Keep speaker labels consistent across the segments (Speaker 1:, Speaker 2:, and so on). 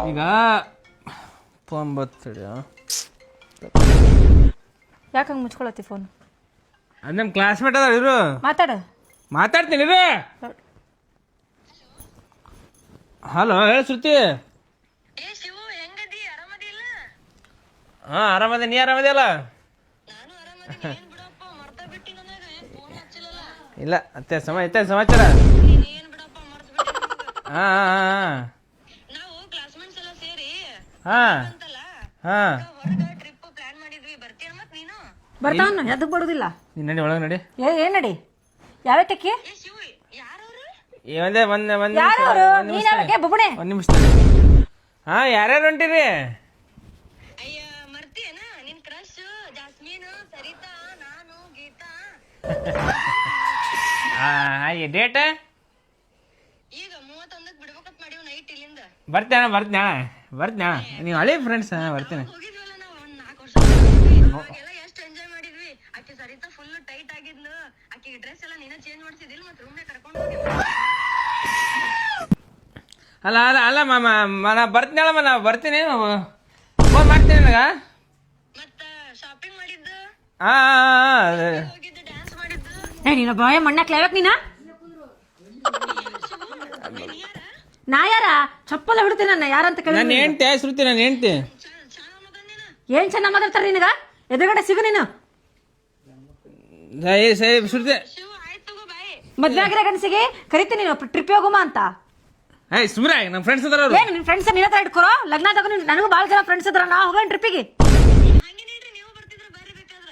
Speaker 1: ಈಗ ಫೋನ್ ಬರ್ತಡಿ.
Speaker 2: ಯಾಕೆ ಹಂಗೆ ಮುಚ್ಕೊಳತ್ತಿ ಫೋನ್?
Speaker 1: ಅದು ನಮ್ಮ ಕ್ಲಾಸ್ಮೇಟ್ ಅದ ಇರು. ಮಾತಾಡ್ತೀನಿ ಇರು. ಹಲೋ ಹೇಳಿ ಶ್ರುತಿ. ಹಾಂ ಆರಾಮದೆ, ನೀ ಆರಾಮದೆಯಲ್ಲ? ಇಲ್ಲ ಮತ್ತೆ ಸಮಾಚಾರ. ಹಾಂ ಹಾಂ ಹಾಂ ಹಾಂ
Speaker 2: ಬರ್ತಾವನ್ನ ಎದಕ್ಕೆ ಬರೋದಿಲ್ಲ?
Speaker 1: ನೀನು ನಡಿ ಒಳಗೆ ನಡಿ.
Speaker 2: ಏನ್ ನಡಿ? ಯಾವತ್ತಕ್ಕೆ?
Speaker 1: ಒಂದೇ
Speaker 2: ಬುಬಣೆ
Speaker 1: ಒಂದು ನಿಮಿಷ. ಹಾಂ ಯಾರ್ಯಾರು ಹೊಂಟಿರಿ? ಡೇಟ್ ಬರ್ತೀನ. ನೀವು ಹಳೆ ಫ್ರೆಂಡ್ಸ್. ಬರ್ತೀನಿ. ಅಲ್ಲ ಅಲ್ಲ ಅಲ್ಲ ಮಾಮ ನಾ ಬರ್ತೀನಲ್ಲಮ್ಮ. ನಾ ಬರ್ತೀನಿ, ಫೋನ್ ಮಾಡ್ತೀನಿ ನನಗೆ.
Speaker 2: ನೀನ ಬಾಯ ಮಣ್ಣಾಕ್ ಲೇವಕ್ ನೀನ ನಾ ಯಾರ ಚಪ್ಪಲ ಹಿಡ್ತೀನಿ ನನ್ನ ಯಾರಂತ ಕೇಳಿ.
Speaker 1: ನಾನು ಹೆಂಡ್ತಿ ಶ್ರುತಿ, ನಾನು ಹೆಂಡ್ತಿ.
Speaker 2: ಏನ್ ಚೆನ್ನಾಗಿ ಮಾತಾಡ್ತಾರ ನಿನಗ? ಎದುರುಗಡೆ ಸಿಗು ನೀನು.
Speaker 1: ಶ್ರುತಿ
Speaker 2: ಮದ್ವೆ ಆಗಿರೋ ಗಂಡಸಿಗೆ ಕರಿತೀನಿ ನೀನು ಟ್ರಿಪ್ ಹೋಗುಮ ಅಂತ.
Speaker 1: ಸುಮ್ರ ನಮ್ಮ ಫ್ರೆಂಡ್ಸ್ ಅದಾರ.
Speaker 2: ಏನ್ ನಿನ್ ಫ್ರೆಂಡ್ಸ್ ನಿನ್ನ ಹತ್ರ ಇಟ್ಕೊರೋ. ಲಗ್ನ ತಗೊಂಡು ನನಗೂ ಭಾಳ ಜನ ಫ್ರೆಂಡ್ಸ್ ಇದ್ರ. ನಾ ಹೋಗೋಣ ಟ್ರಿಪ್ಪಿಗೆ.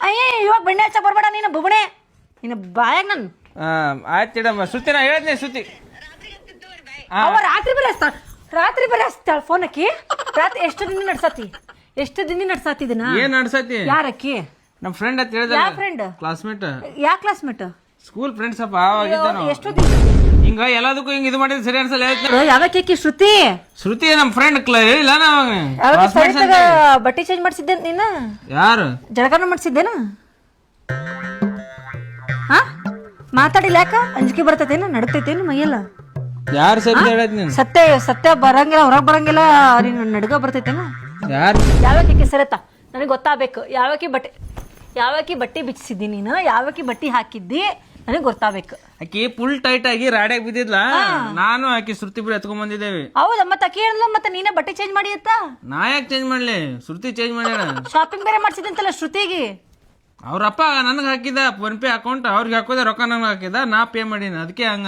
Speaker 2: ಅಯ್ಯೇ ಇವಾಗ ಬೆಣ್ಣೆ ಹಚ್ಚ ಬರ್ಬೇಡ ನೀನು ಬುಬಣೆ. ನಿನ್ನ ಬಾಯಾಗ ನಾನು
Speaker 1: ಆಯ್ತಿಡಮ್ಮ ಶ್ರುತಿ. ನಾ ಹೇಳ್ತೀನಿ ಶ್ರುತಿ.
Speaker 2: ಅವ ರಾತ್ರಿ ಬರೀ ಹಚ್ತಾಳ ಫೋನ್ ಅಕ್ಕಿ. ರಾತ್ರಿ ಎಷ್ಟು ದಿನ ನಡ್ಸತಿ ಇದನ್ನ?
Speaker 1: ಏನ್ ನಡ್ಸತಿ?
Speaker 2: ಯಾರಕ್ಕಿ?
Speaker 1: ನಮ್ಮ ಫ್ರೆಂಡ್ ಅಂತ ಹೇಳಿದ.
Speaker 2: ಯಾವ ಫ್ರೆಂಡ್?
Speaker 1: ಕ್ಲಾಸ್ಮೇಟ್.
Speaker 2: ಯಾವ ಕ್ಲಾಸ್ಮೇಟ್?
Speaker 1: ಸ್ಕೂಲ್ ಫ್ರೆಂಡ್ಸ್ ಅಪ್ಪ.
Speaker 2: ಎಷ್ಟು
Speaker 1: ಹಿಂಗ ಎಲ್ಲದಕ್ಕೂ ಹಿಂಗ ಇದು ಮಾಡಿದ್ರೆ ಸರಿ ಅನ್ಸಲ್ಲ.
Speaker 2: ಯಾವಕ್ಕೆ ಶ್ರುತಿ
Speaker 1: ನಮ್ಮ ಫ್ರೆಂಡ್ ಹೇಳಿಲ್ಲ ನಾವು
Speaker 2: ಬಟ್ಟೆ ಚೇಂಜ್ ಮಾಡಿಸಿದ್ದೆ ನೀನು?
Speaker 1: ಯಾರು?
Speaker 2: ಜಳಕನ ಮಾಡಿಸಿದ್ದೇನ? ಮಾತಾಡಿಲ್ಲ ಯಾಕ? ಅಂಜಿಕೆ ಬರ್ತೈತೇನು? ನಡತೈತೇನು ಮೈಯೆಲ್ಲ?
Speaker 1: ಯಾರು ಸರಿ ಹೇಳದ್ ನೀನು?
Speaker 2: ಸತ್ಯ ಬರಂಗಿಲ್ಲ, ಹೊರಗೆ ಬರಂಗಿಲ್ಲ. ನೀನು ನಡ್ಗ ಬರ್ತೈತೇನು?
Speaker 1: ಯಾರು?
Speaker 2: ಯಾವಕ್ಕೆ ಸರತ್ತ ನನಗೆ ಗೊತ್ತಾಗಬೇಕು. ಯಾವಕ್ಕೆ ಬಟ್ಟೆ ಬಿಚ್ಚಿಸಿದ್ದಿ ನೀನು? ಯಾವಕ್ಕೆ ಬಟ್ಟೆ ಹಾಕಿದ್ದಿ ನನಗೆ ಗೊತ್ತಾಗಬೇಕು.
Speaker 1: ಆಕಿ ಫುಲ್ ಟೈಟ್ ಆಗಿ ರಾಡ್ಯಾಗ ಬಿದ್ದಿದ್ಲ. ನಾನು ಆಕಿ ಶ್ರುತಿ ಬಿಡಿ ಎತ್ಕೊಂಡ್ ಬಂದಿದ್ದೇವೆ.
Speaker 2: ಹೌದಾ? ಮತ್ತೆ ಆಕಿ ಹೇಳಿದ್ಲು ಮತ್ತೆ ನೀನೇ ಬಟ್ಟೆ ಚೇಂಜ್ ಮಾಡಿ ಅಂತ.
Speaker 1: ನಾ ಯಾಕೆ ಚೇಂಜ್ ಮಾಡ್ಲಿ? ಶ್ರುತಿ ಚೇಂಜ್ ಮಾಡ್ಯಾಳ.
Speaker 2: ಶಾಪಿಂಗ್ ಬೇರೆ ಮಾಡ್ಸಿದಂತಲ್ಲ ಶ್ರುತಿಗೆ.
Speaker 1: ಅವ್ರಪ್ಪ ನನಗೆ ಹಾಕಿದ ಫೋನ್ ಪೇ ಅಕೌಂಟ್. ಅವ್ರಿಗೆ ಹಾಕೋದೆ ರೊಕ್ಕ ನನಗೆ ಹಾಕಿದ. ನಾ ಪೇ ಮಾಡೀನಿ. ಅದಕ್ಕೆ ಹಂಗ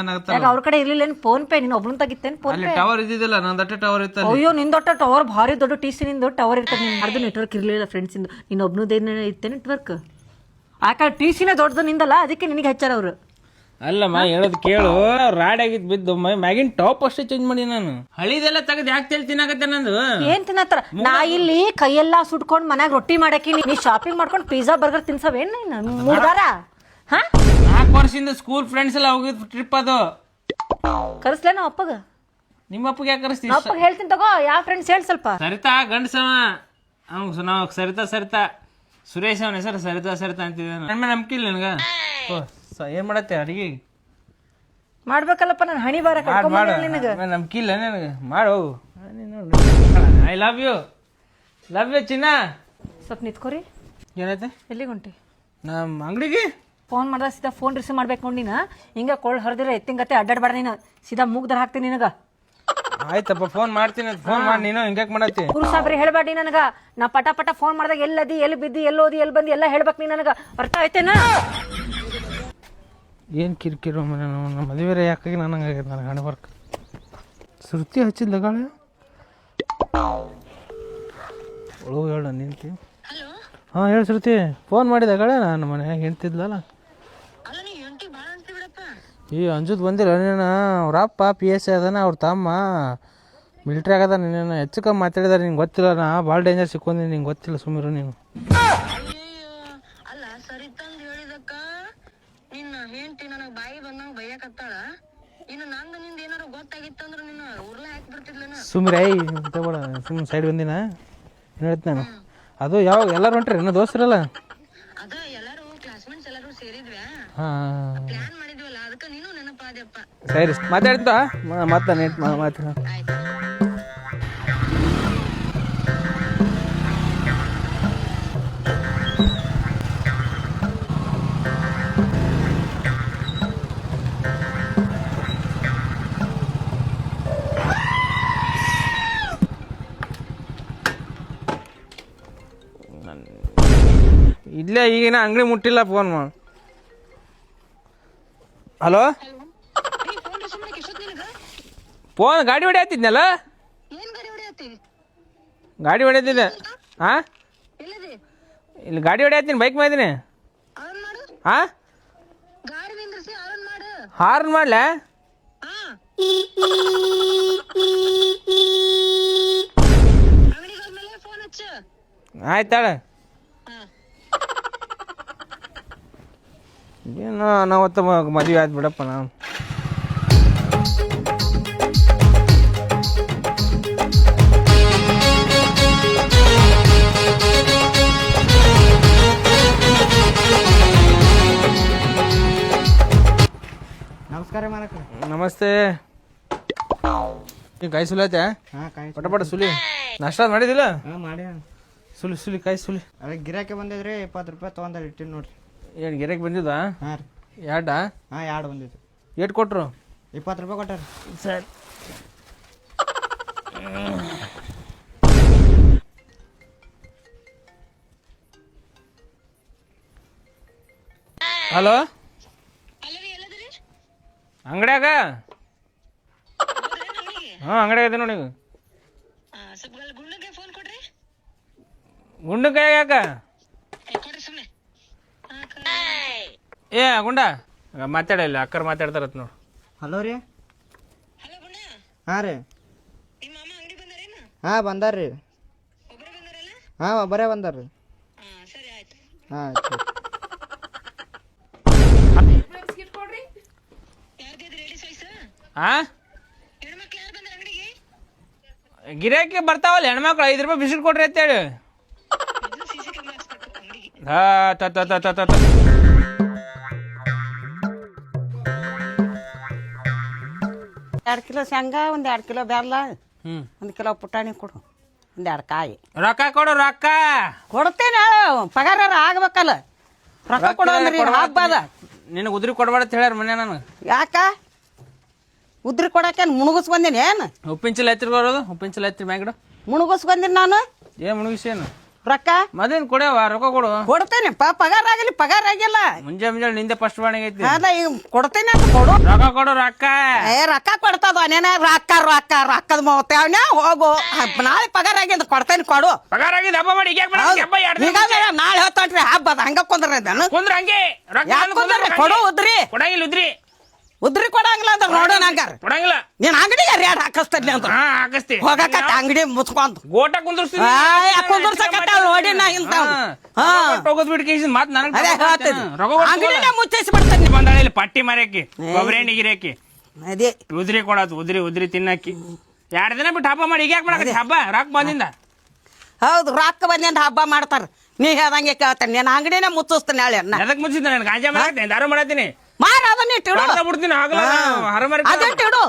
Speaker 2: ಅವ್ರ ಕಡೆ ಇರ್ಲಿಲ್ಲ ಫೋನ್ ಪೇ. ನೀನು ಒಬ್ಳು ತೆಗಿತೇನೆ ಫೋನ್ ಪೇ.
Speaker 1: ಟವರ್ ಇದ್ದಿದ್ದಿಲ್ಲ, ನಂದಟ್ಟೆ ಟವರ್ ಇತ್ತ.
Speaker 2: ಅಯ್ಯೋ ನಿಂದೊಟ್ಟ ಟವರ್ ಭಾರಿ ದೊಡ್ಡ ಟಿ.ಸಿ ನಿಂದು ಟವರ್ ಇರ್ತದೆ. ಯಾರ್ದು ನೆಟ್ವರ್ಕ್ ಇರ್ಲಿಲ್ಲ ಫ್ರೆಂಡ್ಸ್ ಇಂದು. ನೀನು ಒಬ್ನದೇನ ಇತ್ತೆ ನೆಟ್ವರ್ಕ್. ಆ ಕಡೆ ಟಿ.ಸಿನೇ ದೊಡ್ಡದು ನಿಂದಲ್ಲ, ಅದಕ್ಕೆ ನಿನಗೆ ಹಚ್ಚಾರ ಅವರು.
Speaker 1: ಅಲ್ಲಮ್ಮ ಹೇಳೋದು ಕೇಳು. ರಾಡ್ಯಾಗಿದ್ ಬಿದ್ದು ಮ್ಯಾಗಿನ್ ಟಾಪ್ ಅಷ್ಟೇ ಚೇಂಜ್ ಮಾಡಿ. ನಾನು ಹಳಿದೆಲ್ಲ ತೆಗೆದು ಯಾಕೆ ತೇಲ್ ತಿನ್ನಾಕತ್ತೆ ನಂದು? ಏನ್
Speaker 2: ತಿನ್ನತ್ತಾರ? ನಾ ಇಲ್ಲಿ ಕೈಯೆಲ್ಲ ಸುಟ್ಕೊಂಡ್ ಮನ್ಯಾಗ ರೊಟ್ಟಿ ಮಾಡಾಕಿ ನೀ ಶಾಪಿಂಗ್ ಮಾಡ್ಕೊಂಡು ಪಿಜ್ಜಾ ಬರ್ಗರ್ ತಿನ್ಸವೇನ್ ಮೂರ್ದಾರ?
Speaker 1: 4 ವರ್ಷದಿಂದ ಸ್ಕೂಲ್ ಫ್ರೆಂಡ್ಸ್ ಎಲ್ಲ ಹೋಗಿದ್ ಟ್ರಿಪ್ ಅದು.
Speaker 2: ಕರೆಸ್ಲೇ ನಾವು ಅಪ್ಪಗ?
Speaker 1: ನಿಮ್ಮ ಅಪ್ಪಗೆ ಯಾಕೆ ಕರೆಸ್ತೀವಿ?
Speaker 2: ಅಪ್ಪಗ ಹೇಳ್ತೀನಿ ತಗೋ. ಯಾವ ಫ್ರೆಂಡ್ಸ್ ಹೇಳಿ ಸ್ವಲ್ಪ.
Speaker 1: ಸರಿತಾ ಗಂಡಸವ ನಾವು ಸರಿತಾ ಸುರೇಶ್ ಅವನ ಹೆಸರು ಸರಿತಾ ಅಂತಿದ್ದೆ. ನನ್ನ ನಂಬಿಕೆ ಇಲ್ಲ ನನಗ. ಏನ್ ಮಾಡತ್ತೆ ಅಡಿಗೆ
Speaker 2: ಮಾಡ್ಬೇಕಲ್ಲಪ್ಪ. ನಾನು ಹಣಿ ಬಾರ
Speaker 1: ನಂಬಿಕೆ ಇಲ್ಲ ನನಗೆ. ಮಾಡು. ಐ ಲವ್ ಯು ಚಿನ್ನ.
Speaker 2: ಸ್ವಲ್ಪ ನಿತ್ಕೋರಿ.
Speaker 1: ಏನೈತೆ?
Speaker 2: ಎಲ್ಲಿಗೆ ಹೊಂಟಿ?
Speaker 1: ನಮ್ಮ ಅಂಗಡಿಗೆ
Speaker 2: ಫೋನ್ ಮಾಡ್ದ ಸೀದಾ ಫೋನ್ ರಿಸೀವ್ ಮಾಡ್ಬೇಕು ನೋಡಿ. ನೀನು ಹಿಂಗ ಕೊಳ್ಳ ಹರಿದಿರ ಎತ್ತಿಂಗತ್ತೆ ಅಡ್ಡಾಡ್ಬೇಡ. ನೀನು ಸೀದಾ ಮೂಗ್ದರ ಹಾಕ್ತೀನಿ ನಿನಗ.
Speaker 1: ಆಯ್ತಪ್ಪ ಫೋನ್ ಮಾಡ್ತೀನಿ. ಫೋನ್ ಮಾಡಿ. ನೀನು ಹಿಂಗ್ಯಾಕ್ ಮಾಡತ್ತಿ?
Speaker 2: ಪುರುಷ ಬರೀ ಹೇಳ್ಬೇಡಿ ನನಗ. ನಾ ಪಟ ಫೋನ್ ಮಾಡ್ದಾಗ ಎಲ್ಲದಿ, ಎಲ್ಲಿ ಬಿದ್ದಿ, ಎಲ್ಲೋದಿ, ಎಲ್ಲಿ ಬಂದಿ ಎಲ್ಲ ಹೇಳ್ಬೇಕು ನೀ ನನಗ. ಅರ್ಥ ಆಯ್ತೇನ?
Speaker 1: ಏನು ಕಿರಿಕಿರು ನಮ್ಮ ಮದುವೆ ಯಾಕಾಗಿ ನನಗೆ ಹಣೆ ಬರ್ಕ. ಶ್ರುತಿ ಹಚ್ಚಿದ್ಲ ಗಾಳೆ ಒಳಗೆ ಹೇಳ ನಿಂತಿ. ಹಾಂ ಹೇಳಿ ಶ್ರುತಿ. ಫೋನ್ ಮಾಡಿದ ಗಾಳೆ ನಾನು ಮನೆಯಾಗ ಹೆಣ್ತಿದ್ಲಲ್ಲ. ಅಂಜುದ್ ಬಂದಿಲ್ಲ ನೀನು. ಅವ್ರ ಅಪ್ಪ PSI ಅದಾನ, ಅವ್ರ ತಮ್ಮ ಮಿಲಿಟ್ರಿ ಆಗದ. ನೀನು ಹೆಚ್ಚು ಕಮ್ಮಿ ಮಾತಾಡಿದಾರೆ. ನಿಂಗೆ ಗೊತ್ತಿಲ್ಲ. ನಾ ಭಾಳ ಡೇಂಜರ್ ಸಿಕ್ಕೊಂಡಿ. ನಿಂಗೆ ಗೊತ್ತಿಲ್ಲ. ಸುಮಿರು ನೀನು. ಸುಮ್ರೆ ತಗೋಳ. ಸುಮ್ಮನೆ ಸೈಡ್ ಬಂದಿನ ಏನು ಹೇಳ್ತಿ ನಾನು. ಅದು ಯಾವಾಗ ಎಲ್ಲರೂ ಹೊಂಟ್ರಿ? ಏನೋ ದೋಸ್ತರಲ್ಲ. ಹಾಂ ಸರಿ ಮಾತಾಡ್ತಾ ಮತ್ತೆ ಮಾತಾಡ. ಇಲ್ಲೇ ಈಗಿನ ಅಂಗಡಿ ಮುಟ್ಟಿಲ್ಲ ಫೋನ್ ಹಲೋ ಫೋನ್ ಗಾಡಿ ಹೊಡಿಯತ್ತಿದ್ನಲ್ಲ ಗಾಡಿ ಹೊಡಿಯತ್ತಿದ್ದೆ ಹಾಂ ಇಲ್ಲಿ ಗಾಡಿ ಹೊಡಿಯತ್ತೀನಿ ಬೈಕ್ ಮಾಡಿದ್ದೀನಿ ಹಾಂ ಹಾರ್ನ್ ಮಾಡ್ಲಾ ಆಯ್ತಾಳ ಏನು ನಾವತ್ತ ಮದುವೆ ಆಯ್ತು ಬಿಡಪ್ಪ ನಾವು
Speaker 3: ನಮಸ್ಕಾರ ಮಾಲಕ
Speaker 1: ನಮಸ್ತೆ ಈ ಕಾಯಿ ಸುಲಿ ಆಯ್ತಾ ಪಟ ಸುಲಿ ನಾಷ್ಟ ಮಾಡಿದಿಲ್ಲ
Speaker 3: ಮಾಡಿ
Speaker 1: ಸುಲಿ ಕಾಯಿ ಸುಲಿ
Speaker 3: ಅದೇ ಗಿರಾಕಿ ಬಂದಿದ್ರಿ 20 ರೂಪಾಯಿ ತೊಗೊಂಡ್ರಿ ಇಟ್ಟಿನಿ ನೋಡ್ರಿ
Speaker 1: ಏನು ಗಿರಾಕಿ ಬಂದಿದ್ದ
Speaker 3: ಹಾಂ ರೀ
Speaker 1: ಎರಡಾ
Speaker 3: ಹಾಂ ಎರಡು ಬಂದಿದ್ದು
Speaker 1: ಏಟ್ ಕೊಟ್ರು
Speaker 3: 20 ರೂಪಾಯಿ ಕೊಟ್ಟಾರ
Speaker 1: ಸರಿ ಹಲೋ ಅಂಗಡ್ಯಾಗ ಹಾಂ ಅಂಗಡ್ಯಾಗ ಇದೆ ನೋಡಿ ಗುಂಡಕಾಯಿ ಯಾಕ ಏ ಗುಂಡ ಮಾತಾಡಿಲ್ಲ ಅಕ್ಕರ್ ಮಾತಾಡ್ತಾರತ್ ನೋಡು
Speaker 3: ಹಲೋ ರೀ ಹಾಂ ರೀ ಹಾಂ ಬಂದಾರ ರೀ ಹಾಂ ಒಬ್ಬರೇ ಬಂದಾರ ರೀ ಹಾಂ ಆಯ್ತು
Speaker 1: ಹಾಂ ಗಿರಾಕಿ ಬರ್ತಾವಲ್ಲ ಹೆಣ್ಮಕ್ಳು 5 ರೂಪಾಯಿ ಬಿಸ್ಕಿಟ್ ಕೊಡ್ರಿ ಅಂತೇಳಿ
Speaker 4: ಎರಡು ಕಿಲೋ ಶೇಂಗಾ ಒಂದು 2 ಕಿಲೋ ಬೆಲ್ಲ
Speaker 1: ಹ್ಞೂ
Speaker 4: 1 ಕಿಲೋ ಪುಟಾಣಿ ಕೊಡು 2 ಕಾಯಿ
Speaker 1: ರೊಕ್ಕ ಕೊಡು ರೊಕ್ಕ
Speaker 4: ಕೊಡ್ತೇನೆ ಪಗಾರ ಆಗ್ಬೇಕಲ್ಲ ರೊಕ್ಕ ಕೊಡು ಅಂದ್ರೆ ಹಬ್ಬ ಅದ
Speaker 1: ನಿನಗೆ ಉದ್ರಿ ಕೊಡ್ಬೇಡ ಅಂತ ಹೇಳ್ಯಾರ ಮನೆ ನಾನು
Speaker 4: ಯಾಕ ಉದ್ರಿ ಕೊಡಕೇನು ಮುಣಗಿಸ್ಕೊಂದಿನಿ ಏನು
Speaker 1: ಉಪ್ಪಿನ ಚೀಲ ಎತ್ತಿರ ಬರೋದು ಉಪ್ಪಿನ ಚೀಲ ಎತ್ತಿರ ಮ್ಯಾಗಿಡು
Speaker 4: ಮುಣಗಿಸ್ಕೊಂದಿನಿ ನಾನು
Speaker 1: ಏನು ಮುಳುಗಿಸೇನು
Speaker 4: ರೊಕ್ಕ
Speaker 1: ಮದೇನು ಕೊಡ್ಯಾವ ರೊಕ್ಕ ಕೊಡು
Speaker 4: ಕೊಡ್ತೇನೆ ಪಗಾರ ಆಗಲಿ ಪಗಾರ ಆಗಿಲ್ಲ
Speaker 1: ಮುಂಜಾನೆ ನಿಂದೆ ಫಸ್ಟ್ ಬಾಣಿಗೆ ಐತಿ
Speaker 4: ಅದ ಈಗ ಕೊಡ್ತೇನೆ ಅಂತ ಕೊಡು
Speaker 1: ರೊಕ್ಕ ಕೊಡು ರೊಕ್ಕ
Speaker 4: ರೊಕ್ಕ ಕೊಡ್ತದ ನೇನ ರೊಕ್ಕ ರೊಕ್ಕ ರೊಕ್ಕದ ಮೋತ್ಯಾವನ ಹೋಗು ನಾಳೆ ಪಗಾರ ಆಗಿಂದ ಕೊಡ್ತೇನೆ ಕೊಡು
Speaker 1: ಪಗಾರ ಆಗಿದೆ ಹಬ್ಬ ಮಾಡಿ ಈಗ ಹಬ್ಬ
Speaker 4: ಈಗ ನಾಳೆ ಹೊತ್ತಂಟ್ರಿ ಹಬ್ಬ ಅದ ಹಂಗ ಕುಂದ್ರ
Speaker 1: ಕುಂದ್ರ ಹಂಗೆ
Speaker 4: ಯಾಕೆ ಕುಂದ್ರಿ ಕೊಡು ಉದ್ರಿ
Speaker 1: ಕೊಡಂಗಿಲ್ಲ ಉದ್ರಿ
Speaker 4: ಉದ್ರಿ ಕೊಡಂಗಿಲ್ಲ ಅಂದ್ರೆ ನೋಡೋಣ ಹಂಗಾರ
Speaker 1: ಕೊಡಂಗಿಲ್ಲ
Speaker 4: ನೀನ್ ಅಂಗಡಿಗೆ ರೇಟ್ ಹಾಕಿಸ್ತೇನೆ ಅಂತ
Speaker 1: ಹಾ ಹಾಕಿಸ್ತಿ
Speaker 4: ಹೋಗಕತ್ತ ಅಂಗಡಿ ಮುಚ್ಕೊಂತ
Speaker 1: ಗೋಟ ಕುಂದ್ರಸ್ತೀನಿ
Speaker 4: ಕುಂದ್ರಸಕತ್ತ ನೋಡಿ ನಾ ಇಂತ
Speaker 1: ಹೋಗೋದ್ ಬಿಟ್ಟು ಕೇಸಿನ ಮಾತು
Speaker 4: ಅದೇ ಹೇಳ್ತೀನಿ
Speaker 1: ನನಗೆ
Speaker 4: ಅಂಗಡಿನ ಮುಚ್ಚಿಸಿ ಬಿಡ್ತೇನೆ
Speaker 1: ಬಂದಾಳೆ ಇಲ್ಲಿ ಪಟ್ಟಿ ಮಾರ್ಯಾಕಿ ಕೊಬ್ಬರಿ ಗಿರಾಕಿ
Speaker 4: ಅದೇ
Speaker 1: ಉದ್ರಿ ಕೊಡೋದು ಉದ್ರಿ ತಿನ್ನಕ್ಕಿ 2 ದಿನ ಬಿಟ್ಟು ಹಬ್ಬ ಮಾಡಿ ಈಗ ಯಾಕೆ ಮಾಡಕತ್ತಿ ಹಬ್ಬ ರೊಕ್ಕ ಬಂದಿಂದ
Speaker 4: ಹೌದು ರೊಕ್ಕ ಬಂದಿಂದ ಹಬ್ಬ ಮಾಡ್ತಾರ ನೀ ಹೇಳ್ದಂಗೆ ಕೇಳ್ತೇನೆ ನೀನ್ ಅಂಗಡಿನ ಮುಚ್ಚಿಸ್ತೇನೆ ಹೇಳಿ
Speaker 1: ಎದಕ್ ಮುಚ್ಚಿದ್ದ ನಾನು ಗಾಂಜಾ ಮಾಡತ್ತೀನಿ ದಾರು ಮಾಡತ್ತೀನಿ
Speaker 4: ಮಾರ ಅದನ್ನ ಇಟ್ಟಿಡು
Speaker 1: ಬಿಡ್ತೀನಿ
Speaker 4: ಅದಿಟ್ಟಿಡು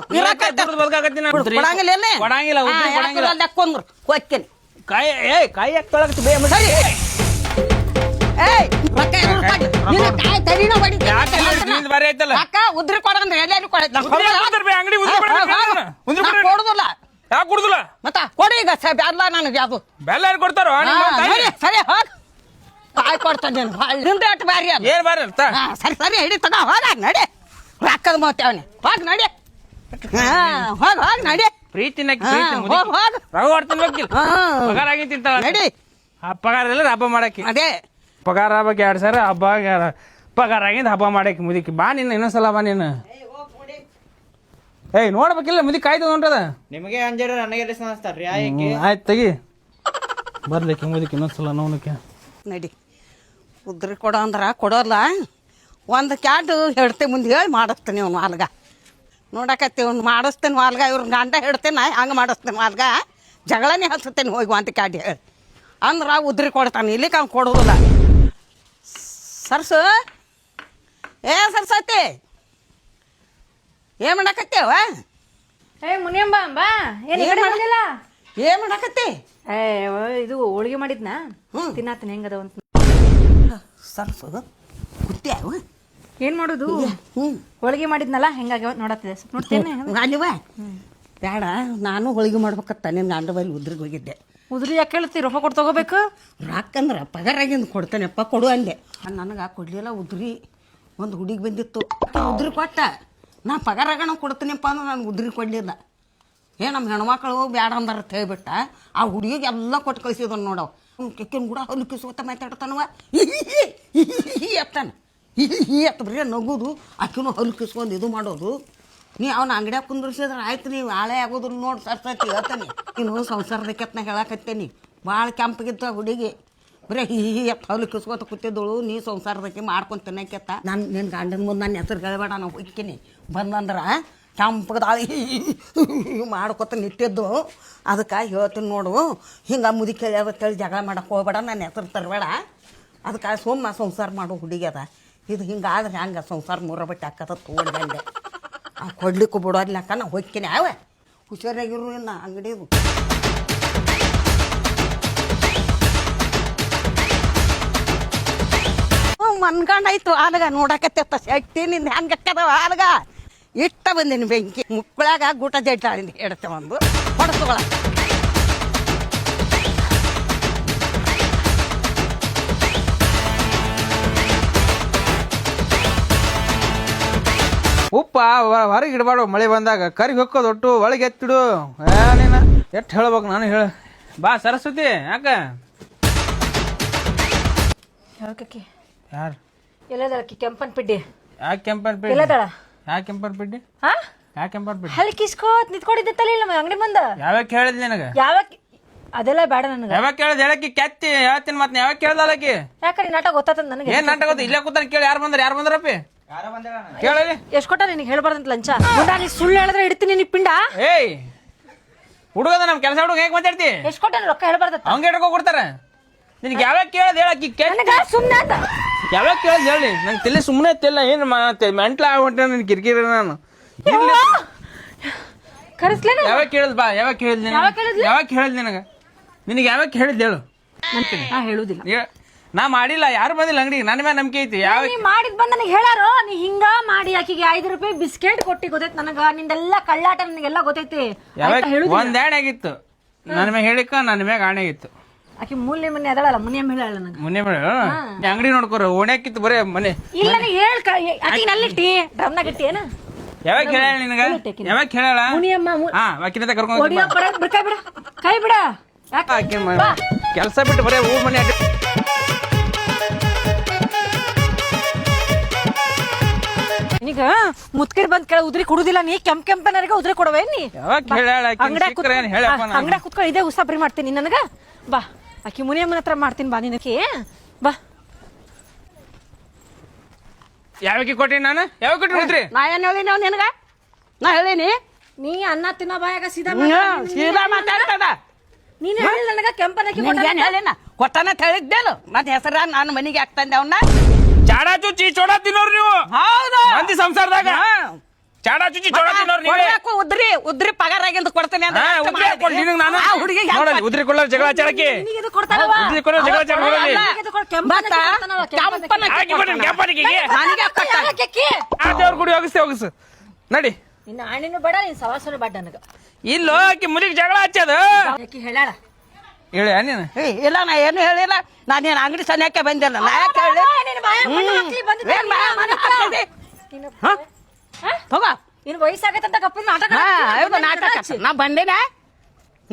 Speaker 4: ಕೊಡಂಗಿಲ್ಲ
Speaker 1: ಕೊಡಂಗಿಲ್ಲ ಉದ್ರಿ ಕೊಡಂಗಿಲ್ಲ
Speaker 4: ಕುಂದ್ರು ಹೋಗ್ತೀನಿ
Speaker 1: ಕಾಯಿ ಕಾಯಿ ಯಾಕೆ ತೊಳಗತ್ತಿ ಬೇ
Speaker 4: ಸರಿ ಏಯ್ ರೊಕ್ಕ ಇರು, ರೊಕ್ಕ. ನಿನ್ನ ಕಾಯಿ ತಡಿನ ಹೊಡಿತೀನಿ.
Speaker 1: ಬಾರಿ ಆಯ್ತಲ್ಲ
Speaker 4: ರೊಕ್ಕ ಉದ್ರಿ ಕೊಡಂದ್ರೆ ಎಲ್ಲೆಲ್ಲಿ ಕೊಡೈತಿ
Speaker 1: ಅಂಗಡಿ
Speaker 4: ಕೊಡುದಿಲ್ಲ
Speaker 1: ಯಾಕೆ ಕೊಡುದಿಲ್ಲ
Speaker 4: ಮತ್ತ ಕೊಡಿ ಈಗ ಬ್ಯಾಡ್ಲ ನನಗೆ ಅದು
Speaker 1: ಬೆಲ್ಲ ಯಾರು ಕೊಡ್ತಾರೋ
Speaker 4: ಸರಿ ಸರಿ ಹೋಗ್ ಕಾಯಿ ಕೊಡ್ತಾನೆ ನೀನು ನಿಂದ ಅಷ್ಟು ಬಾರಿ ಅದು
Speaker 1: ಏನ್ ಬಾರಿ ಅರ್ಥ
Speaker 4: ಸರಿ ಸರಿ ಹಿಡಿ ತಗ ಹೋಗ ನಡಿ ರೊಕ್ಕದ ಮೋತ್ಯಾವನೆ ಹೋಗ್ ನಡಿ ಹೋಗ್ ನಡಿ
Speaker 1: ಪ್ರೀತಿ
Speaker 4: ಹೋಗ್ ಹೋಗ್
Speaker 1: ರಘು ತಿನ್ಬೇಕಿಲ್ಲ ಪಗಾರ ಆಗಿ ತಿಂತಾಳ
Speaker 4: ನಡಿ
Speaker 1: ಪಗಾರ ಇಲ್ಲ ಹಬ್ಬ ಮಾಡಕ್ಕೆ
Speaker 4: ಅದೇ
Speaker 1: ಪಗಾರ ಹಬ್ಬಕ್ಕೆ 2 ಸಾವಿರ ಹಬ್ಬ ಪಗಾರ ಆಗಿಂದ ಹಬ್ಬ ಮಾಡಕ್ಕೆ ಮುದಿಕಿ ಬಾ ನೀನು ಇನ್ನೊಂದ್ಸಲ ಬಾ ನೀನು ಏಯ್ ನೋಡ್ಬೇಕಿಲ್ಲ ಮುದಿ ಕಾಯ್ದು ಹೊಂಟದ
Speaker 3: ನಿಮಗೆ ಅಂಜಾರ ನನಗೆ ಅನಿಸ್ತಾರ್ರಿ
Speaker 1: ಆಯ್ತು ತೆಗಿ ಬರ್ಲಿಕ್ಕೆ ಮುದಿಕ್ಕೆ ಇನ್ನೊಂದ್ಸಲ ನೋಡಕ್ಕೆ
Speaker 4: ನಡಿ ಉದ್ರಿ ಕೊಡೋ ಅಂದ್ರೆ ಕೊಡೋಲ್ಲ ಒಂದು ಕ್ಯಾಟು ಹೆಡ್ತೆ ಮುಂದೆ ಹೇಳಿ ಮಾಡಿಸ್ತೀನಿ ಅವ್ನು ವಾಲ್ಗ ನೋಡಕತ್ತಿ ಅವ್ನು ಮಾಡಿಸ್ತೇನೆ ವಾಲ್ಗ ಇವ್ರ ಗಂಡ ಹಿಡ್ತೇನೆ ಹಂಗೆ ಮಾಡಿಸ್ತೇನೆ ವಾಲ್ಗ ಜಗಳನೇ ಹಚ್ತೇನೆ ಹೋಗಿ ಒಂದು ಕ್ಯಾಟ್ ಹೇಳಿ ಅಂದ್ರೆ ಉದ್ರಿ ಕೊಡ್ತಾನೆ ಇಲ್ಲಿಗೆ ಅವ್ನು ಕೊಡೋದಿಲ್ಲ ಸರ್ಸು ಏ ಸರ್ಸತಿ ಏನು ಮಾಡಕತ್ತೇವ
Speaker 2: ಏ ಮುನಿಯಮ್ಮ ಬಾ ಏನು ಬಂದಿಲ್ಲ
Speaker 4: ಏನು ಮಾಡಕತ್ತಿ
Speaker 2: ಏ ಇದು ಹೋಳಿಗೆ ಮಾಡಿದ್ನಾ ತಿನ್ನತ್ತೀನಿ ಹೆಂಗದ ಅಂತ
Speaker 4: ಸರ್ಸು ಕುತ್ಯಾವ
Speaker 2: ಏನ್ ಮಾಡೋದು
Speaker 4: ಹ್ಞೂ
Speaker 2: ಹೋಳಿಗೆ ಮಾಡಿದ್ನಲ್ಲ ಹೆಂಗಾಗ್ಯಾವ ನೋಡತ್ತಿದೆ ನೋಡ್ತೇನೆ
Speaker 4: ಅಲ್ಲಿವ ಬೇಡ ನಾನು ಹೋಳಿಗೆ ಮಾಡ್ಬೇಕತ್ತ ನಿನ್ನ ಗಂಡ ಬೈಲಿ ಉದ್ರಿಗೆ ಹೋಗಿದ್ದೆ
Speaker 2: ಉದ್ರಿ ಯಾಕೆ ಹೇಳ್ತಿ ರೊಕ್ಕ ಕೊಟ್ಟು ತಗೋಬೇಕು?
Speaker 4: ರಾಕಂದ್ರೆ ಪಗಾರಾಗಿಂದ ಕೊಡ್ತೇನೆಪ್ಪ ಕೊಡು ಅಂದೆ. ನನಗೆ ಕೊಡಲಿಲ್ಲ ಉದ್ರಿ. ಒಂದು ಹುಡುಗಿ ಬಂದಿತ್ತು ಉದ್ರಿ ಕೊಟ್ಟ. ನಾ ಪಗಾರಾಗಣ ಕೊಡ್ತೀನಿಪ್ಪ ಅಂದ್ರೆ ನಾನು ಉದ್ರಿ ಕೊಡಲಿಲ್ಲ. ನಮ್ಮ ಹೆಣ್ಮಕ್ಳು ಬೇಡ ಅಂದಾರ ಅಂತ ಹೇಳ್ಬಿಟ್ಟ. ಆ ಹುಡುಗಿಗೆ ಎಲ್ಲ ಕೊಟ್ಟು ಕಳಿಸಿದನು ನೋಡವ್. ಕೆಕ್ಕಿನ ಕೂಡ ಹೊಲಿಕಿಸ್ಕೊತ ಮಾತಾಡ್ತಾನವ. ಎತ್ತಾನ ಎತ್ತ ಬರೀ ನಗೋದು. ಆಕಿನೂ ಹೊಲಿಕಿಸ್ಕೊಂಡು ಇದು ಮಾಡೋದು. ನೀ ಅವನ ಅಂಗಡಿಯಾಗ ಕುಂದ್ರಿಸಿದ್ರೆ ಆಯ್ತು, ನೀವು ಹಾಳೆ ಆಗೋದಿಲ್ಲ ನೋಡಿ ಸರ್ಸತಿ ಹೇಳ್ತಾನೆ. ನೀನು ಸಂಸಾರದ ಕೆತ್ತನ ಹೇಳಕತ್ತೇನಿ. ಭಾಳ ಕೆಂಪಗಿತ್ತು ಆ ಹುಡುಗಿ. ಬರೀ ಎತ್ತ ಹೊಲಿಕಿಸ್ಕೊತ ಕೂತಿದ್ದಳು. ನೀ ಸಂಸಾರದಕ್ಕೆ ಮಾಡ್ಕೊಂಡು ತಿನ್ನಕ್ಕೆತ್ತ. ನಾನು ನಿನ್ನ ಗಂಡನ ಮುಂದೆ ನನ್ನ ಹೆಸರು ಹೇಳಬೇಡ, ನಾನು ಹೋಗ್ತೀನಿ. ಬಂದಂದ್ರೆ ಕೆಂಪಗದಾಳಿ ಮಾಡ್ಕೊತ ನಿಂತಿದ್ದು. ಅದಕ್ಕೆ ಹೇಳ್ತೀನಿ ನೋಡು, ಹಿಂಗೆ ಮುದುಕಿ ಹೇಳ್ತೇಳಿ ಜಗಳ ಮಾಡಕ್ಕೆ ಹೋಗ್ಬೇಡ, ನನ್ನ ಹೆಸರು ತರಬೇಡ. ಅದಕ್ಕೆ ಸೋಮ ಸಂಸಾರ ಮಾಡೋ ಹುಡುಗಿ ಅದ. ಇದು ಹಿಂಗಾದ್ರೆ ಹಂಗೆ ಸಂಸಾರ ಮೂರ ಬಟ್ಟೆ ಹಾಕದ ತೋಡ್ದಂಗೆ ಕೊಡ್ಲಿಕ್ಕೂ ಬಿಡೋದ್ಲಕ್ಕ ನಾ ಹೋಗ್ತೀನಿ. ಅವ ಹುಷಾರಾಗಿರು ಇನ್ನು ಅಂಗಡಿದು. ಮನ್ಗಂಡಾಯ್ತು ಆಲ್ಗ ನೋಡಕತ್ತ ಶಕ್ತಿ ನಿಂದ ಹೆಂಗೆ ಅಕ್ಕದವ ಆಲ್ಗ. ಇಷ್ಟ ಬಂದೀನಿ ಬೆಂಕಿ ಮುಕ್ಕಳಾಗ ಗೂಟ ಜಡ್ಡಾಳಿಂದ ಹೇಳ್ತೆ ಒಂದು ಹೊಡೆಸುಗಳ.
Speaker 1: ಉಪ್ಪ ಹೊರಗೆ ಇಡಬಾರ್ದು. ಮಳೆ ಬಂದಾಗ ಕರಿಗೆ ಹೊಕ್ಕೋದು ಒಟ್ಟು ಒಳಗೆ ಎತ್ತಿಡು. ನೀನು ಎಷ್ಟು ಹೇಳ್ಬೇಕು ನಾನು ಹೇಳ. ಬಾ ಸರಸ್ವತಿ. ಯಾಕ
Speaker 2: ಯಾಕೆ
Speaker 1: ಯಾರು
Speaker 2: ಎಲ್ಲದಳಕ್ಕಿ ಕೆಂಪನ್ ಪಿಡ್ಡಿ?
Speaker 1: ಯಾಕೆ ಕೆಂಪನ್ ಪಿಡ್ಡಿ?
Speaker 2: ಎಲ್ಲದಳ?
Speaker 1: ಯಾಕೆ ಕೆಂಪನ್ ಪಿಡ್ಡಿ?
Speaker 2: ಹಾ,
Speaker 1: ಯಾಕೆ ಕೆಂಪನ್ ಪಿಡ್ಡಿ?
Speaker 2: ಅಲ್ಲಿ ಕಿಸ್ಕೋತ್ ನಿಂತ್ಕೊಂಡಿದ್ದಲ್ಲ ಇಲ್ಲ ಅಂಗಡಿ ಬಂದ.
Speaker 1: ಯಾವಾಗ ಹೇಳಿದ್ ನಿನಗೆ?
Speaker 2: ಯಾವಾಗ ಅದೆಲ್ಲ ಬೇಡ ನನಗೆ.
Speaker 1: ಯಾವಾಗ ಕೇಳಿದ್ ಹೇಳಕ್ಕಿ ಕೆತ್ತಿ ಹೇಳ್ತೀನಿ. ಮತ್ತೆ ಯಾವಾಗ ಕೇಳ್ದಲ್ಲಕ್ಕಿ?
Speaker 2: ಯಾಕಡೆ ನಾಟಕ ಗೊತ್ತಾತದ ನನಗೆ.
Speaker 1: ಏನ್ ನಾಟಕ ಗೊತ್ತ? ಇಲ್ಲೇ ಕೂತಾನ ಕೇಳಿ. ಯಾರು ಬಂದ್ರಪ್ಪಿ ಕೇಳಿ.
Speaker 2: ಎಷ್ಟ್ ಕೊಟ್ಟ ನಿನಗೆ ಹೇಳ್ಬಾರ್ದಂತ ಲಂಚ? ನೀ ಸುಳ್ಳು ಹೇಳಿದ್ರೆ ಇಡ್ತೀನಿ ನಿನ್ ಪಿಂಡ.
Speaker 1: ಏಯ್ ಹುಡುಗದ ನಮ್ ಕೆಲಸ ಹುಡುಗ ಹೇಗ್ ಮಾತಾಡ್ತಿ?
Speaker 2: ಎಷ್ಟ್ ಕೊಟ್ಟ ರೊಕ್ಕ ಹೇಳ್ಬಾರ್ದ?
Speaker 1: ಹಂಗೆ ಹಿಡ್ಕೊ ಕೊಡ್ತಾರ. ನಿನ್ಗೆ ಯಾವಾಗ ಕೇಳದ್ ಹೇಳಕ್ಕಿ?
Speaker 2: ಸುಮ್ನೆ ಅಂತ
Speaker 1: ಯಾವಾಗ ಕೇಳದ್ ಹೇಳಿ. ನಂಗೆ ತಲೆ ಸುಮ್ಮನೆ ತಿಲ್ಲ. ಏನು ಮೆಂಟ್ಲ ಆಗ್ಬಿಟ್ಟೆ ನನ್ ಕಿರಿಕಿರಿ. ನಾನು
Speaker 2: ಕರೆಸ್ಲೇನ?
Speaker 1: ಯಾವಾಗ ಕೇಳದ್? ಬಾ ಯಾವಾಗ ಕೇಳಿದ್? ಯಾವಾಗ ಹೇಳಿದ್ ನಿನಗ? ನಿನಗೆ ಯಾವಾಗ ಹೇಳಿದ್ ಹೇಳು.
Speaker 2: ನಾ ಹೇಳುದಿಲ್ಲ.
Speaker 1: ನಾ ಮಾಡಿಲ್ಲ. ಯಾರು ಬಂದಿಲ್ಲ ಅಂಗಡಿಗೆ. ನನ್ನ ಮೇಲೆ ನಂಬಿಕೆ ಐತಿ. ಯಾವ
Speaker 2: ನೀ ಮಾಡಿದ್ ಬಂದ್ ನನಗೆ ಹೇಳಾರೋ. ನೀ ಹಿಂಗ ಮಾಡಿ ಆಕಿಗೆ 5 ರೂಪಾಯಿ ಬಿಸ್ಕೆಟ್ ಕೊಟ್ಟಿ ಗೊತ್ತೈತಿ ನನಗ. ನಿಂದೆಲ್ಲ ಕಳ್ಳಾಟ ನನಗೆಲ್ಲ ಗೊತ್ತೈತಿ.
Speaker 1: ಒಂದ್ ಆಣೆ ಆಗಿತ್ತು ನನ್ನ ಮ್ಯಾಗ ಹೇಳಿಕ. ನನ್ನ ಮ್ಯಾಗ ಆಣೆ ಆಗಿತ್ತು.
Speaker 2: ಆಕಿ ಮೂಲೆ ಮನೆ ಅದಳಲ್ಲ ಮುನಿಯಮ್ಮ ಹೇಳಲ್ಲ ನನಗೆ.
Speaker 1: ಮುನ್ನೆ ಅಂಗಡಿ ನೋಡ್ಕೊರ ಓಣ್ಯಾಕಿತ್ತು ಬರೇ ಮನೆ.
Speaker 2: ಇಲ್ಲ ನೀ ಹೇಳ ಆಕಿ ನಲ್ಲಿಟ್ಟಿ ಡ್ರಮ್ನಾಗ ಇಟ್ಟಿ ಏನ?
Speaker 1: ಯಾವಾಗ ಹೇಳ ನಿನಗ? ಯಾವಾಗ ಹೇಳ?
Speaker 2: ಮುನಿಯಮ್ಮ
Speaker 1: ಹಾ ಆಕಿನ ಕರ್ಕೊಂಡು
Speaker 2: ಕೈ ಬಿಡ ಕೈ ಬಿಡ.
Speaker 1: ಕೆಲಸ ಬಿಟ್ಟು ಬರೇ ಊರ್ ಮನೆ.
Speaker 2: ಈಗ ಮುತ್ಕಿರ್ ಬಂದ್ ಕೇಳ ಉದ್ರಿ ಕುಡುದಿಲ್ಲ. ನೀ ಕೆಂಪನರಿಗೆ ಉದ್ರಿ ಕೊಡವೇ ನೀ? ಅಂಗಡಿಯಾಗ ಕುತ್ಕೊಂಡು ಇದೇ ಉಸಾಬ್ರಿ ಮಾಡ್ತೀನಿ ನನಗ. ಬಾ ಆಕಿ ಮುನಿಯಮ್ಮನ ಹತ್ರ ಮಾಡ್ತೀನಿ. ಬಾ ನಿನಗೆ ಬಾ.
Speaker 1: ಯಾವಾಗ ಕೊಟ್ಟಿ ನಾನು? ಯಾವಾಗ ಕೊಟ್ಟಿ?
Speaker 4: ನಾ ಏನು ಹೇಳಿನಿ ಅವ್ ನಿನಗ? ನಾ ಹೇಳೀನಿ?
Speaker 2: ನೀ ಅನ್ನ ತಿನ್ನೋ ಬಾಯಾಗ ಸೀದಾ
Speaker 4: ಸೀದಾ ಮಾತಾಡ್ತದ.
Speaker 2: ನೀನ್ ಹೇಳಿಲ್ಲ ನನಗ ಕೆಂಪನಕ್ಕಿ
Speaker 4: ಹೇಳಿನ ಕೊಟ್ಟನ ಹೇಳಿದ್ದೇನು? ಮತ್ತೆ ಹೆಸರ ನಾನು ಮನೆಗೆ ಹಾಕ್ತಂದೆ ಅವನ್ನ.
Speaker 1: ಚಾಡಾ ಚುಚ್ಚಿ ಚೋಡಾ ತಿನ್ನೋರು ನೀವು.
Speaker 4: ಹೌದು
Speaker 1: ಮಂದಿ ಸಂಸಾರದಾಗ ಚಾಡಾ ಚುಚ್ಚಿ ಚೋಡಾ ತಿನ್ನೋರು ನೀವು.
Speaker 4: ಉದ್ರಿ ಉದ್ರಿ ಪಗಾರಾಗಿಂದ ಕೊಡ್ತೇನೆ.
Speaker 1: ಉದ್ರಿ ಕೊಳ್ಳೋ ಜಗಳ ಚಡಕಿ. ಉದ್ರಿ ಕೊಳ್ಳೋ ಜಗಳ ಚಡಕಿ. ದೇವ್ರ ಗುಡಿ ಹೋಗಿಸು ನಡಿ.
Speaker 2: ನಿನ್ನ ಆಣಿನೂ ಬೇಡ ನಿನ್ ಸವಾಸನು ಬೇಡ ನನಗ.
Speaker 1: ಇಲ್ಲೋ ಆಕಿ ಮುಲಿಗೆ ಜಗಳ ಹಚ್ಚದ
Speaker 2: ಹೇಳ
Speaker 1: ಹೇಳಿ ನೀನು.
Speaker 4: ಇಲ್ಲ ನಾ ಏನು ಹೇಳಿಲ್ಲ. ನಾನೇನು ಅಂಗಡಿ ಸನ್ಯಾಕೆ ಬಂದಿಲ್ಲ. ನಾ ಯಾಕೆ ಹೇಳಿ?
Speaker 2: ನಿನ್ ವಯಸ್ಸಾಗತ್ತಂತ ಕಪ್ಪಿನ
Speaker 4: ನಾಟಕ ನಾ ಬಂದೇನ.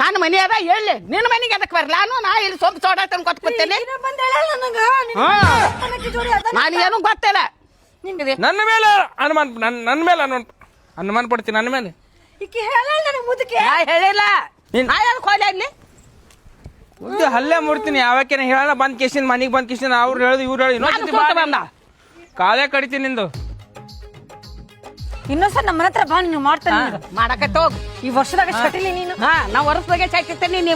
Speaker 4: ನಾನು ಮನೆ ಅದ ಹೇಳಿ. ನಿನ್ನ ಮನೆಗೆ ಅದಕ್ಕೆ ಬರಲ್ಲ. ನಾ ಇಲ್ಲಿ ಸೊಂಪ ಸೋಡಾ ತಂದು ಕೊಟ್ಕೊತೇನೆ. ನಾನು ಏನು ಗೊತ್ತಿಲ್ಲ.
Speaker 1: ನನ್ನ ಮೇಲೆ ಅನುಮಾನ. ನನ್ನ ಮೇಲೆ ಅನುಮಾನ ಪಡ್ತೀನಿ. ನನ್ನ ಮೇಲೆ
Speaker 4: ಹೇಳಿಲ್ಲ. ಕೋಲೆ ಅಲ್ಲಿ
Speaker 1: ಹಲ್ಲೆ ಮುಡ್ತೀನಿ. ಯಾವಕ್ಕೇನ ಹೇಳ ಬಂದ್ ಕೇಸಿನ ಮನಿಗೆ ಬಂದ್ ಕೇಸಿನ ಅವ್ರು ಹೇಳುದು ಇವ್ರು ಹೇಳಿ ಇನ್ನೊಂದ್ಸತಿ ಕಾಲೇ ಕಡಿತೀನಿ ನಿಂದು.
Speaker 2: ಇನ್ನೊಂದ್ಸಲ ನಮ್ಮ ಹತ್ರ ಬಾ. ನೀವು ಮಾಡ್ತಾನೆ
Speaker 4: ಮಾಡಕತ್ತ ಹೋಗು.
Speaker 2: ಈ ವರ್ಷದಾಗ ಚಟಿಲಿ ನೀನು.
Speaker 4: ಹಾ ನಾ ವರ್ಷದಾಗೆ ಚಾಯ್ತಿರ್ತೇನೆ. ನೀ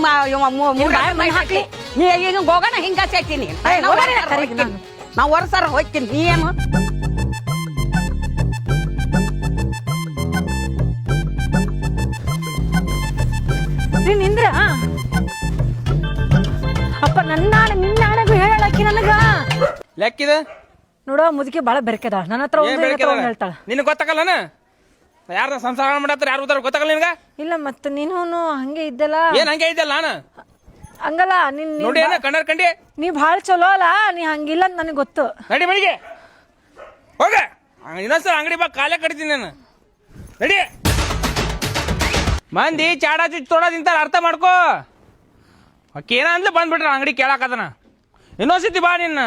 Speaker 4: ಈಗ ಹೋಗೋಣ ಹಿಂಗ ಚಾಯ್ತೀನಿ. ನಾ ವರ್ಷಾರ ಹೋಗ್ತೀನಿ. ನೀ ಏನು
Speaker 2: ನಿಂದ್ರ ಅಪ್ಪ ನನ್ನ ನಿನ್ನಾಣಗೂ ಹೇಳಕ್ಕಿ ನನಗ
Speaker 1: ಲೆಕ್ಕಿದ
Speaker 2: ನೋಡೋ ಮುದುಕಿ ಬಾಳ ಬೆರಕೆದ. ನನ್ನ ಹತ್ರ ಹೇಳ್ತಾಳ.
Speaker 1: ನಿನ್ ಗೊತ್ತಾಗಲ್ಲನ ಯಾರ ಸಂಸಾರ ಮಾಡತ್ತಾರ ಯಾರು ಗೊತ್ತಾಗಲ್ಲ ನಿನಗ?
Speaker 2: ಇಲ್ಲ ಮತ್ತೆ ನೀನು ಹಂಗೆ ಇದ್ದಲ್ಲ.
Speaker 1: ಏನ್ ಹಂಗೆ ಇದ್ದಲ್ಲ ನಾನು
Speaker 2: ಹಂಗಲ್ಲ
Speaker 1: ನೋಡಿ ಏನ ಕಣ್ಣಾರ್ ಕಂಡಿ
Speaker 2: ನೀ ಭಾಳ ಚಲೋ ಅಲ್ಲ, ನೀ ಹಂಗಿಲ್ಲ ಅಂತ ನನಗೆ ಗೊತ್ತು.
Speaker 1: ನಡಿ ಮನೆಗೆ ಹೋಗ, ಇನ್ನೊಂದ್ಸಲ ಅಂಗಡಿ ಬಾ ಕಾಲೇ ಕಡಿತೀನಿ ನಾನು. ನಡಿ. ಮಂದಿ ಚಾಡ ಚುಚ್ಚಿ ತೊಡ ತಿಂತಾರ, ಅರ್ಥ ಮಾಡ್ಕೋ. ಅಕ್ಕಿ ಏನ ಅಂದ್ಲು ಬಂದ್ಬಿಟ್ರ ಅಂಗಡಿ ಕೇಳಾಕದನ. ಇನ್ನೊಂದ್ಸತಿ ಬಾ ನಿನ್ನ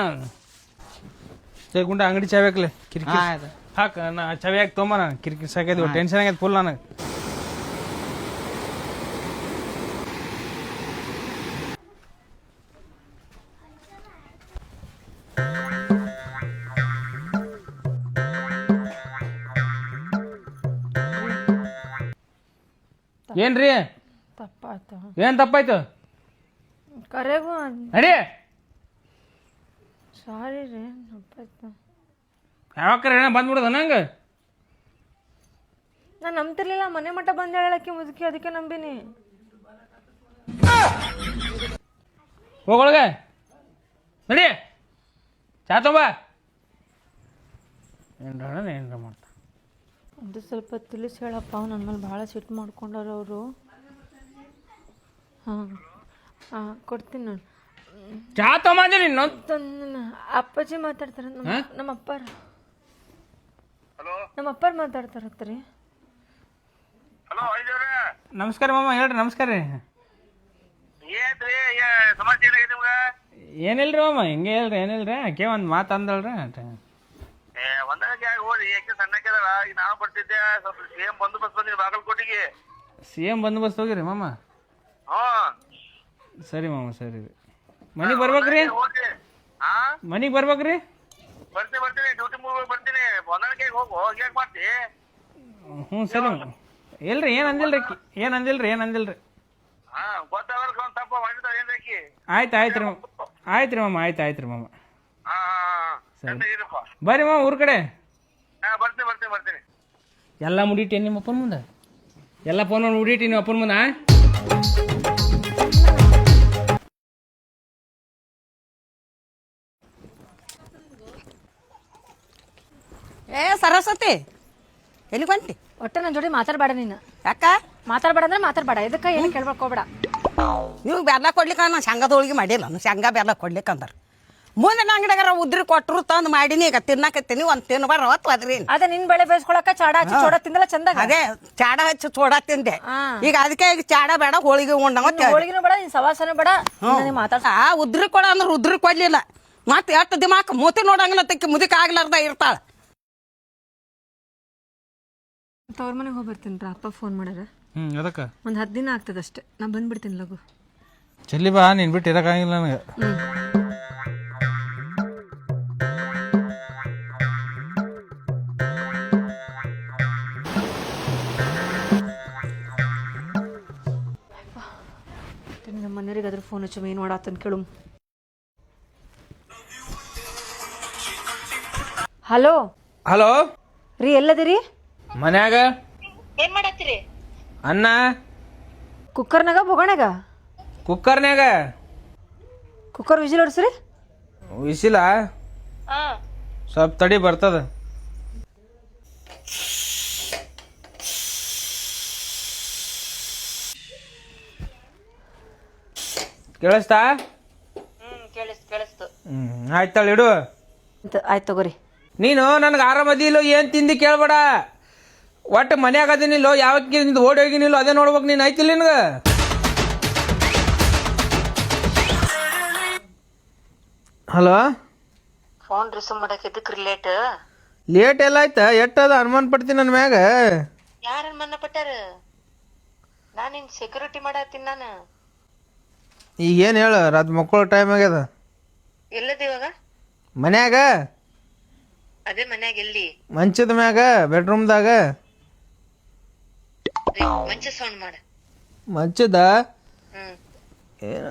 Speaker 1: ಗುಂಡ ಅಂಗಡಿ ಚಾವಿ ಹಾಕ್ಲೆ ಕಿರಿಕಿ ಹಾಕ. ನಾ ಚಾವಿ ಹಾಕಿ ತೊಂಬ, ನಾನು ಕಿರಿಕಿ ಸಾಕಿದ್ವಿ, ಟೆನ್ಷನ್ ಆಗೈತೆ ಫುಲ್ ನನಗೆ. ಏನ್ರಿ
Speaker 2: ತಪ್ಪಾಯ್ತು.
Speaker 1: ಏನ್ ತಪ್ಪಾಯ್ತು?
Speaker 2: ಕರೆಗೂ
Speaker 1: ನಡಿ.
Speaker 2: ಸಾರಿ ರೀ, ತಪ್ಪಾಯ್ತು.
Speaker 1: ಯಾವಾಗ್ರ ಏನ ಬಂದ್ಬಿಡೋದ ನಂಗೆ?
Speaker 2: ನಾನು ನಂಬ್ತಿರ್ಲಿಲ್ಲ, ಮನೆ ಮಟ್ಟ ಬಂದು ಹೇಳಕ್ಕೆ ಮುದುಕಿ, ಅದಕ್ಕೆ ನಂಬಿನಿ.
Speaker 1: ಹೋಗೊಳಗೆ ನಡಿ, ಚಾ ತೊಂಬ. ಏನ್ರ ಮಾಡ್ತಾ
Speaker 2: ಅದು ಸ್ವಲ್ಪ ತಿಳಿಸಿ ಹೇಳಪ್ಪ, ನನ್ನ ಮೇಲೆ ಭಾಳ ಸಿಟ್ಟು ಮಾಡ್ಕೊಂಡಾರ ಅವರು. ಹಾಂ ಕೊಡ್ತೀನಿ ನಾನು.
Speaker 1: ಚಾ ತೊಂಬಂದಿ ನೀನು.
Speaker 2: ಅಪ್ಪಾಜಿ ಮಾತಾಡ್ತಾರ, ನಮ್ಮ ಅಪ್ಪಾರ. ನಮ್ಮ ಅಪ್ಪಾರ ಮಾತಾಡ್ತಾರತ್ರಿ.
Speaker 1: ನಮಸ್ಕಾರ ಮಾಮ, ಹೇಳ್ರಿ. ನಮಸ್ಕಾರ ರೀ. ಏನಿಲ್ರಿ ಮಾಮ, ಹಿಂಗೆ ಹೇಳ್ರಿ. ಏನಿಲ್ರಿ, ಆಕೆ ಒಂದು ಮಾತು ಅಂದಳ್ರಿ. CM ಬಂದೋಬಸ್ತ್ ಹೋಗಿರಿ ಮಾಮ? ಸರಿ ಮಾಮ, ಸರಿ ರೀ. ಮನೆಗೆ ಬರ್ಬೇಕ್ರಿ? ಮನೆಗೆ ಬರ್ಬೇಕ್ರಿ? ಹ್ಞೂ ಸರಿ. ಇಲ್ರಿ, ಏನು ಅಂದಿಲ್ರಿ. ಆಯ್ತು ಆಯ್ತು ರೀ ಮಾಮ. ಆಯ್ತು ರೀ ಮಾಮ. ಸರಿ ಬರ್ರಿ ಮಾಮ ಊರ್ ಕಡೆ. ಎಲ್ಲ ಮುಡಿಟಿ ನಿಮ್ಮ ಅಪ್ಪನ ಮುಂದೆ, ಎಲ್ಲ ಫೋನ್ ಮಾಡಿ ಮುಡಿಟಿ ನಿಮ್ಮ ಅಪ್ಪನ ಮುಂದೆ.
Speaker 4: ಏ ಸರಸ್ವತಿ, ಎಲ್ಲಿ ಬಂತಿ?
Speaker 2: ಒಟ್ಟು ನನ್ನ ಜೋಡಿ ಮಾತಾಡಬೇಡ ನೀನು.
Speaker 4: ಯಾಕ
Speaker 2: ಮಾತಾಡಬೇಡ ಅಂದ್ರೆ ಮಾತಾಡಬೇಡ, ಇದಕ್ಕೆ ಏನು ಕೇಳ್ಬೇಕೋಬೇಡ.
Speaker 4: ನೀವು ಬೆಲ್ಲ ಕೊಡ್ಲಿಕ್ಕೆ ನಾನು ಶೇಂಗಾದ ಹೋಳಿಗೆ ಮಾಡಿಲ್ಲ, ನಾನು ಶೇಂಗಾ ಬೆಲ್ಲ ಕೊಡ್ಲಿಕ್ಕೆ ಅಂದಾರ. ಮುಂದೆ ಅಂಗಡಿಯಾಗಾರ ಉದ್ರಿ ಕೊಟ್ಟರು ತಂದು ಮಾಡೀನಿ, ಈಗ ತಿನ್ನಾಕತ್ತೀನಿ. ಒಂದು ತಿನ್ಬಾರ ಅವತ್ತು ಅದ್ರಿ.
Speaker 2: ಅದೇ ನಿನ್ ಬೆಳೆ ಬೇಯಿಸ್ಕೊಳಕ ಚಾಡ ಹಚ್ಚಿ ಚೋಡ ತಿಂದಲ್ಲ ಚಂದ.
Speaker 4: ಅದೇ ಚಾಡ ಹಚ್ಚಿ ಚೋಡ ತಿಂದೆ. ಈಗ ಅದಕ್ಕೆ ಈಗ ಚಾಡ ಬೇಡ, ಹೋಳಿಗೆ ಉಂಡಂಗ.
Speaker 2: ಹೋಳಿಗೆನೂ ಬೇಡ, ನಿನ್ ಸವಾಸನೂ ಬೇಡ. ಮಾತಾಡ
Speaker 4: ಉದ್ರಿ ಕೊಡ ಅಂದ್ರೆ ಉದ್ರಿ ಕೊಡ್ಲಿಲ್ಲ. ಮತ್ತೆ ಎಷ್ಟು ದಿಮಾಕ್ ಮೂತಿ ನೋಡಂಗಿಲ್ಲ, ತೆಕ್ಕಿ ಮುದಿಕ್ ಆಗ್ಲಾರ್ದ ಇರ್ತಾಳ.
Speaker 2: ತವ್ರ ಮನೆಗೆ ಹೋಗಿ ಬರ್ತೀನಿ ರಾ, ಅಪ್ಪ ಫೋನ್ ಮಾಡ್ಯಾರ.
Speaker 1: ಅದಕ್ಕೆ
Speaker 2: ಒಂದು 10 ದಿನ ಆಗ್ತದಷ್ಟೇ, ನಾ ಬಂದ್ಬಿಡ್ತೀನಿ ಲಗು.
Speaker 1: ಚೆಲ್ಲಿ ಬಾ, ನೀನು ಬಿಟ್ಟು ಇರೋಕ್ಕಾಗಿಲ್ಲ ನನಗೆ.
Speaker 2: ನಮ್ಮ ಮನೆಯವ್ರಿಗೆ ಅದ್ರ ಫೋನ್ ಹಚ್ಚು, ಏನು ಮಾಡತ್ತಂತ ಕೇಳು. ಹಲೋ
Speaker 1: ಹಲೋ
Speaker 2: ರೀ, ಎಲ್ಲದಿರಿ?
Speaker 1: ಮನ್ಯಾಗ.
Speaker 2: ಏನ್ ಮಾಡತ್ತೀರಿ?
Speaker 1: ಅನ್ನ
Speaker 2: ಕುಕ್ಕರ್ನಾಗ ಬೊಗಣಾಗ?
Speaker 1: ಕುಕ್ಕರ್ನ್ಯಾಗ.
Speaker 2: Cooker vigil ಹೊಡ್ಸ್ರಿ.
Speaker 1: ವಿಸಿಲ ಸ್ವಲ್ಪ ತಡಿ, ಬರ್ತದ. ಕೇಳಿಸ್ತಾ?
Speaker 2: ಕೇಳಿಸ್ತು.
Speaker 1: ಆಯ್ತಾಳ, ಇಡು.
Speaker 2: ಆಯ್ತು ತಗೋರಿ.
Speaker 1: ನೀನು ನನಗೆ ಆರಾಮದಿಲ್ಲೋ ಏನು ತಿಂದು ಕೇಳಬೇಡ. ಒಟ್ಟು ಮನ್ಯಾಗ ಅದೇನಿಲ್ಲೋ, ಯಾವಕ್ಕೆ ನಿಂದು ಓಡಿ ಹೋಗಿನಿಲ್ಲೋ ಅದೇ ನೋಡ್ಬೇಕು ನೀನು. ಆಯ್ತಿಲ್ಲ ನಿನಗೆ? ಹಲೋ,
Speaker 2: ಫೋನ್ ರಿಸೀವ್ ಮಾಡಕ್ಕೆ ಇದಕ್ಕೆ
Speaker 1: ಲೇಟ್ ಎಲ್ಲ ಆಯ್ತಾ? ಎಟ್ಟದ ಅನುಮಾನ ಪಡ್ತೀನಿ ನನ್ನ ಮ್ಯಾಗ.
Speaker 2: ಯಾರ ಅನುಮಾನ ಪಟ್ಟಾರ? ನಾನು ಸೆಕ್ಯೂರಿಟಿ ಮಾಡತ್ತೀನಿ ನಾನು.
Speaker 1: ಈಗೇನು ಹೇಳು, ರಾತ್ ಮಕ್ಕಳು ಟೈಮ್ ಆಗ್ಯದ.
Speaker 2: ಎಲ್ಲದ ಇವಾಗ?
Speaker 1: ಮನ್ಯಾಗ.
Speaker 2: ಅದೇ ಮನ್ಯಾಗ ಎಲ್ಲಿ?
Speaker 1: ಮಂಚದ ಮ್ಯಾಗ, ಬೆಡ್ರೂಮ್ದಾಗ.
Speaker 2: ಮಂಚ ಸೌಂಡ್ ಮಾಡ.
Speaker 1: ಮಂಚದ ಏನು?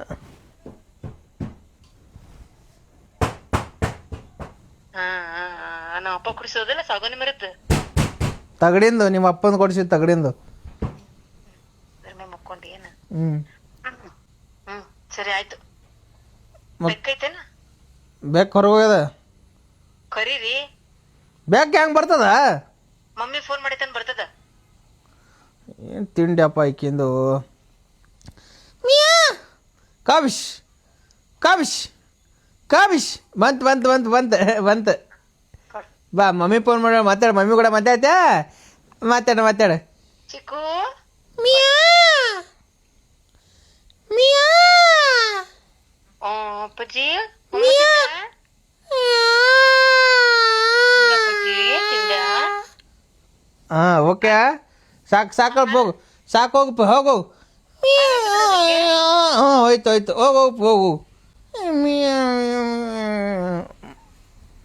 Speaker 2: ನಮ್ಮ ಅಪ್ಪ ಕುಡಿಸೋದಿಲ್ಲ ಸಾಗೋನಿ ಮರದ್ದು
Speaker 1: ತಗಡಿಂದು, ನಿಮ್ಮ ಅಪ್ಪಂದು ಕೊಡಿಸಿದ ತಗಡಿಂದು.
Speaker 2: ಮಕ್ಕೊಂಡಿ ಏನ?
Speaker 1: ಹ್ಞೂ
Speaker 2: ಸರಿ ಆಯ್ತು. ಬೆಕ್ಕೈತೇನ?
Speaker 1: ಬೆಕ್ಕ ಹೊರಗೋಗ್ಯದ.
Speaker 2: ಕರೀರಿ.
Speaker 1: ಬೆಕ್ಕ ಹೆಂಗೆ ಬರ್ತದ?
Speaker 2: ಮಮ್ಮಿ ಫೋನ್ ಮಾಡಿತಾನ, ಬರ್ತದ.
Speaker 1: ಏನು ತಿಂಡಿ ಅಪ್ಪ ಈಕಿಂದು. ಕಾಬಿಶ್ ಕಾಬಿಶ್ ಕಾಬಿಶ್ ಬಂತು ಬಾ ಮಮ್ಮಿ ಫೋನ್ ಮಾಡ ಮಾತಾಡ ಮಮ್ಮಿ ಕೂಡ ಮಾತಾಡ
Speaker 5: ಚಿಕ್ಕು ಅಪ್ಪಾಜಿ
Speaker 1: ಹಾಂ ಓಕೆ ಸಾಕು ಹೋಗು ಹೋಯ್ತು ಹೋಗು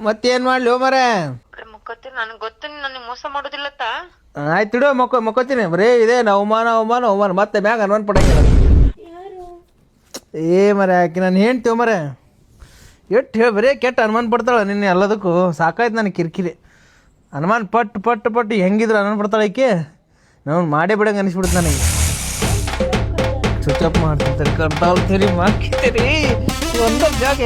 Speaker 1: ಮತ್ತೇನು ಮಾಡಲಿ ಮರ
Speaker 5: ಮುಖತ್ತೀನಿ ನನಗೆ ಗೊತ್ತು ನನಗೆ ಮೋಸ ಮಾಡೋದಿಲ್ಲತ್ತ
Speaker 1: ಆಯ್ತು ಇಡು ಮಕ್ಕೋತೀನಿ ಬರೀ ಇದೆ ಅವಮಾನ ಮತ್ತೆ ಮ್ಯಾಗ ಅನ್ವನ್ ಪಡಂಗಿಲ್ಲ ಏ ಮರ ಆಕಿ ನಾನು ಹೇಳ್ತೀವಿ ಮರ ಎಷ್ಟು ಹೇಳಿ ಬರೀ ಕೆಟ್ಟ ಅನುಮಾನ ಪಡ್ತಾಳೆ ನಿನ್ನೆ ಎಲ್ಲದಕ್ಕೂ ಸಾಕಾಯ್ತು ನನಗೆ ಕಿರಿಕಿರಿ ಅನುಮಾನ ಪಟ್ಟು ಹೆಂಗಿದ್ರು ಅನುಮಾನ ಪಡ್ತಾಳೆ ಆಕೆ ನಾವು ಮಾಡೇ ಬಿಡಂಗೆ ಅನಿಸ್ಬಿಡುತ್ತೆ ನನಗೆ ಸ್ವಿಚ್ ಆಫ್ ಮಾಡ್ತಿರ್ತಾರೆ ಕರ್ತಾವ್ತೀರಿ ಮಾಡ್ಕಿದ್ದೀರಿ ಒಂದ ಜಾಗ